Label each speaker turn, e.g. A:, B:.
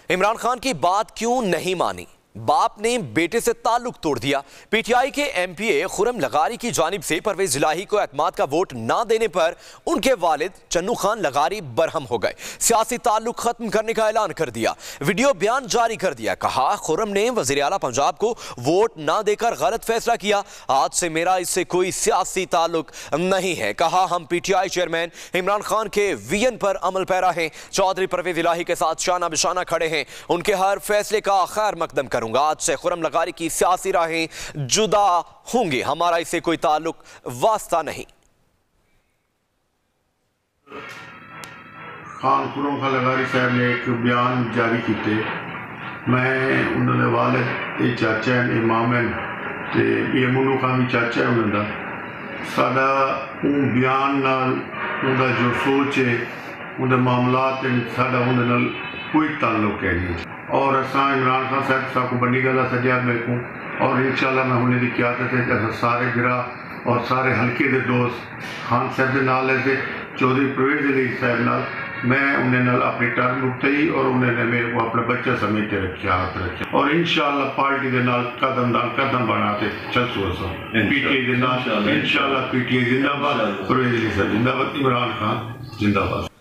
A: इमरान खान की बात क्यों नहीं मानी? बाप ने बेटे से ताल्लुक तोड़ दिया। पीटीआई के एमपीए खुरम लगारी की जानिब से परवेज इलाही को एतमाद का वोट ना देने पर उनके वालिद चन्नू खान लगारी बरहम हो गए। सियासी ताल्लुक खत्म करने का ऐलान कर दिया, वीडियो बयान जारी कर दिया। कहा, खुरम ने वजीर आला पंजाब को वोट ना देकर गलत फैसला किया। आज से मेरा इससे कोई सियासी ताल्लुक नहीं है। कहा, हम पीटीआई चेयरमैन इमरान खान के विजन पर अमल पैरा हैं। चौधरी परवेज इलाही के साथ शाना बिशाना खड़े हैं। उनके हर फैसले का खैर मकदम करूंगा। आज से खुरम लगारी की सियासी राहें जुदा होंगी। हमारा इससे कोई ताल्लुक वास्ता नहीं।
B: खान खुरम खान लगारी साहब ने एक बयान जारी किए। मैं उन्होंने वालिद ये चाचा है, इमाम है, तो ये मुन्नू खान भी चाचा है उन्होंने। साडा बयान नाल उनका जो सोच है, उनके मामलात साडा उन्हें नाल कोई ताल्लुक है नहीं। और असा इमरान खान साहब को बड़ी गल सजा मेरे को, और इंशाल्लाह मैं उन्हें की क्यादत है सारे गिरा और सारे हल्के के दोस्त खान साहब के नाल है, चौधरी परवेज इलाही साहब नाल मैं उन्हें नाल अपनी टर्म उठाई और उन्होंने मेरे को अपना बच्चा समझ के रखा हाथ रखा, और इंशाल्लाह पार्टी के नाल कदम बनाते चल सो पीटीआई के नाल इंशाल्लाह। पीटीआई जिंदाबाद, परवेज इलाही साहब जिंदाबाद, इमरान खान जिंदाबाद।